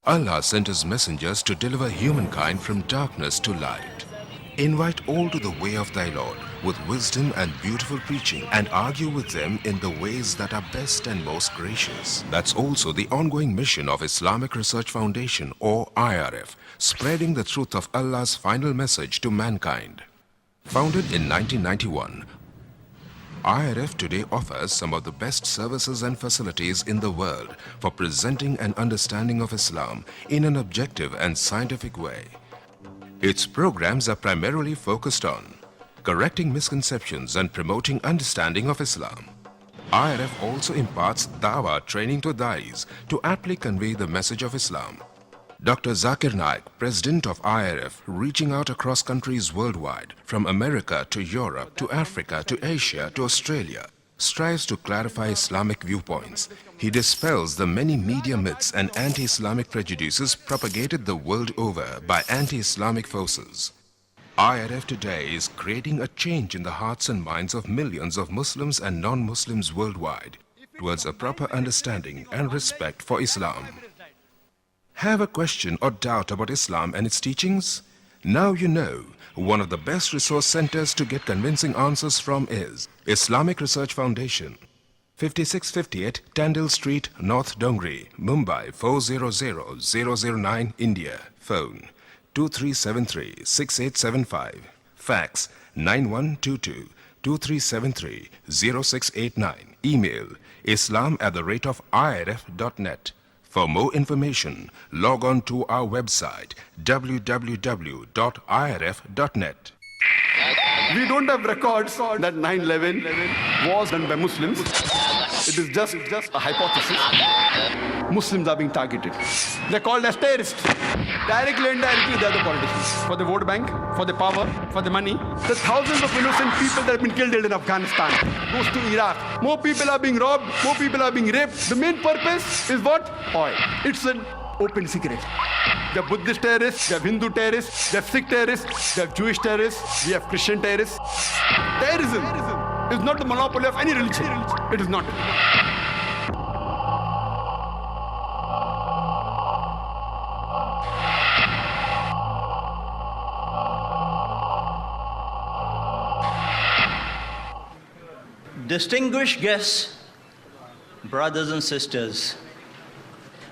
Allah sent His messengers to deliver humankind from darkness to light. Invite all to the way of thy Lord with wisdom and beautiful preaching, and argue with them in the ways that are best and most gracious. That's also the ongoing mission of Islamic Research Foundation, or IRF, spreading the truth of Allah's final message to mankind. Founded in 1991, IRF today offers some of the best services and facilities in the world for presenting an understanding of Islam in an objective and scientific way. Its programs are primarily focused on correcting misconceptions and promoting understanding of Islam. IRF also imparts dawah training to dais to aptly convey the message of Islam. Dr. Zakir Naik, President of IRF, reaching out across countries worldwide, from America to Europe to Africa to Asia to Australia, strives to clarify Islamic viewpoints. He dispels the many media myths and anti-Islamic prejudices propagated the world over by anti-Islamic forces. IRF today is creating a change in the hearts and minds of millions of Muslims and non-Muslims worldwide towards a proper understanding and respect for Islam. Have a question or doubt about Islam and its teachings? Now you know. One of the best resource centers to get convincing answers from is Islamic Research Foundation, 5658 Tandil Street, North Dongri, Mumbai 400009, India. Phone 2373-6875. Fax 9122-2373-0689. Email islam@irf.net. For more information, log on to our website www.irf.net. We don't have records that 9/11 was done by Muslims. It is just a hypothesis. Muslims are being targeted. They're called as terrorists. Directly and indirectly, they're the politicians. For the vote bank, for the power, for the money. The thousands of innocent people that have been killed in Afghanistan goes to Iraq. More people are being robbed, more people are being raped. The main purpose is what? Oil. It's an open secret. They have Buddhist terrorists, they have Hindu terrorists, they have Sikh terrorists, they have Jewish terrorists, we have Christian terrorists. Terrorism is not the monopoly of any religion. It is not. Distinguished guests, brothers and sisters,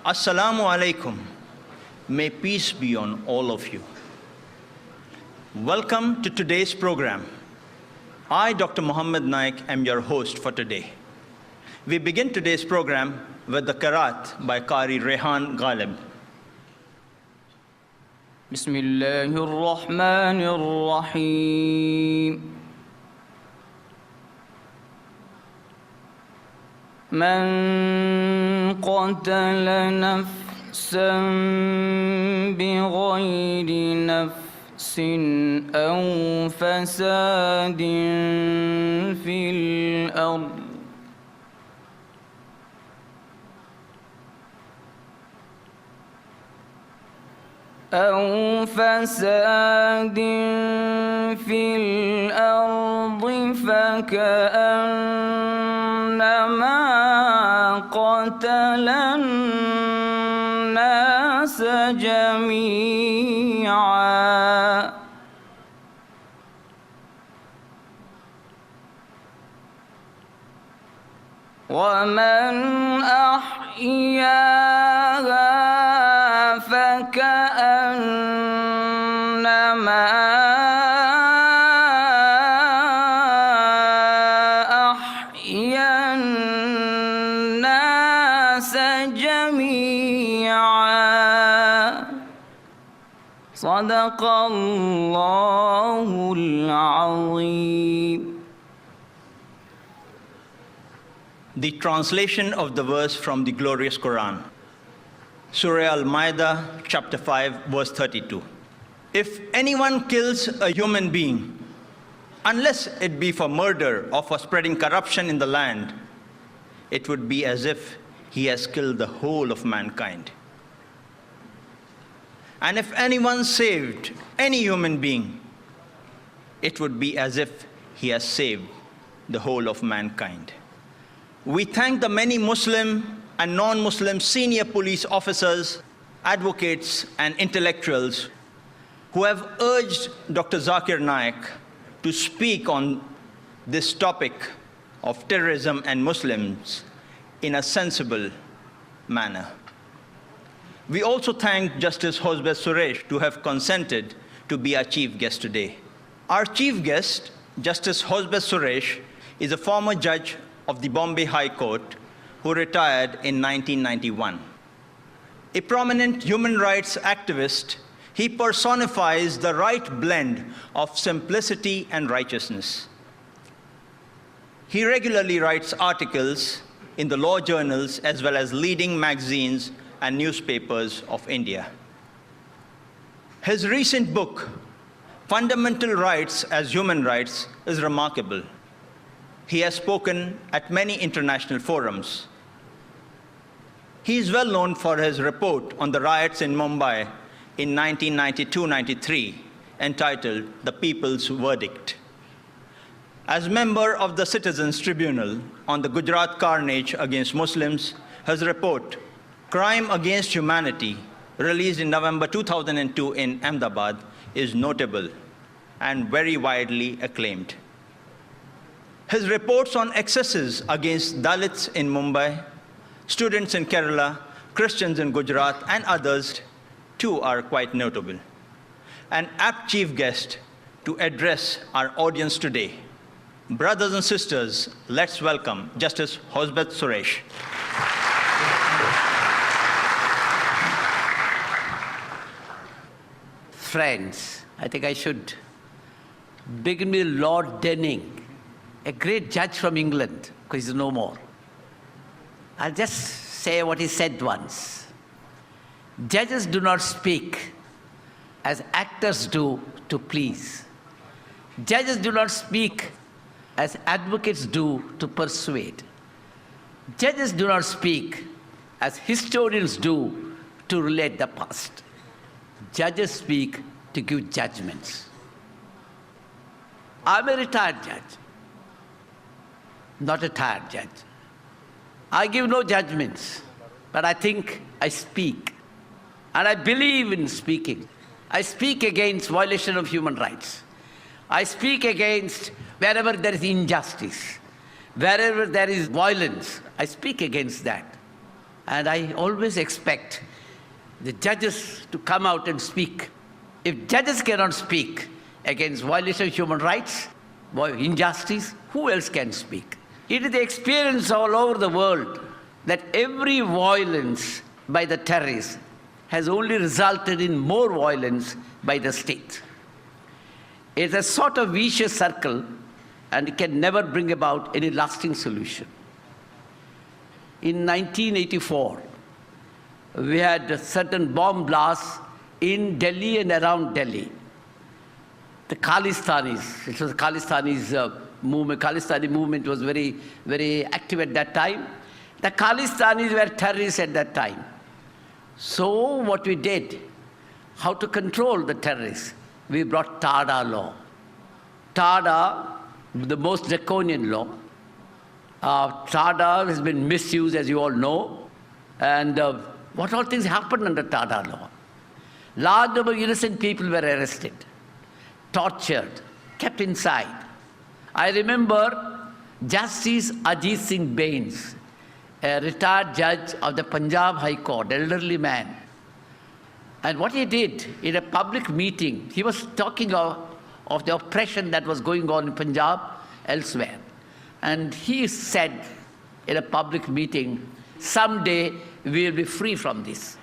Assalamu alaikum. May peace be on all of you. Welcome to today's program. I, Dr. Muhammad Naik, am your host for today. We begin today's program with the Qiraat by Qari Rehan Ghalib. Bismillahir Rahmanir Rahim. من قتل نفسا بغير نفس أو فساد في الأرض فكأنما قتل الناس جميعا ومن أحياها فكأنما أحيا الناس جميعا صدق الله العظيم. The translation of the verse from the glorious Quran. Surah Al-Ma'idah, chapter 5, verse 32. If anyone kills a human being, unless it be for murder or for spreading corruption in the land, it would be as if he has killed the whole of mankind. And if anyone saved any human being, it would be as if he has saved the whole of mankind. We thank the many Muslim and non-Muslim senior police officers advocates and intellectuals who have urged Dr. Zakir Naik to speak on this topic of terrorism and Muslims in a sensible manner. We also thank Justice Hosbet Suresh to have consented to be our chief guest today. Our chief guest, Justice Hosbet Suresh, is a former judge of the Bombay High Court who retired in 1991. A prominent human rights activist, he personifies the right blend of simplicity and righteousness. He regularly writes articles in the law journals as well as leading magazines and newspapers of India. His recent book, Fundamental Rights as Human Rights, is remarkable. He has spoken at many international forums. He is well known for his report on the riots in Mumbai in 1992-93, entitled The People's Verdict. As member of the Citizens Tribunal on the Gujarat carnage against Muslims, his report, Crime Against Humanity, released in November 2002 in Ahmedabad, is notable and very widely acclaimed. His reports on excesses against Dalits in Mumbai, students in Kerala, Christians in Gujarat, and others, too, are quite notable. An apt chief guest to address our audience today. Brothers and sisters, let's welcome Justice Hosbet Suresh. Friends, I think I should begin with Lord Denning, a great judge from England, because he's no more. I'll just say what he said once. Judges do not speak as actors do to please. Judges do not speak as advocates do to persuade. Judges do not speak as historians do to relate the past. Judges speak to give judgments. I'm a retired judge, not a tired judge. I give no judgments, but I think I speak. And I believe in speaking. I speak against violation of human rights. I speak against wherever there is injustice, wherever there is violence. I speak against that. And I always expect the judges to come out and speak. If judges cannot speak against violation of human rights, injustice, who else can speak? It is the experience all over the world that every violence by the terrorists has only resulted in more violence by the state. It's a sort of vicious circle, and it can never bring about any lasting solution. In 1984, we had certain bomb blasts in Delhi and around Delhi. The Khalistanis, it was the Khalistanis movement. Khalistani movement was very, very active at that time. The Khalistanis were terrorists at that time. So what we did, how to control the terrorists? We brought TADA law. TADA, the most draconian law. TADA has been misused, as you all know. And what all things happened under TADA law? Large number of innocent people were arrested, tortured, kept inside. I remember Justice Ajit Singh Bains, a retired judge of the Punjab High Court, elderly man. And what he did in a public meeting, he was talking of the oppression that was going on in Punjab, elsewhere. And he said in a public meeting, someday we will be free from this.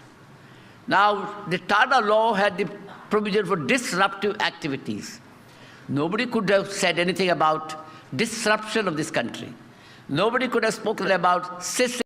Now, the TADA law had the provision for disruptive activities. Nobody could have said anything about disruption of this country. Nobody could have spoken about system.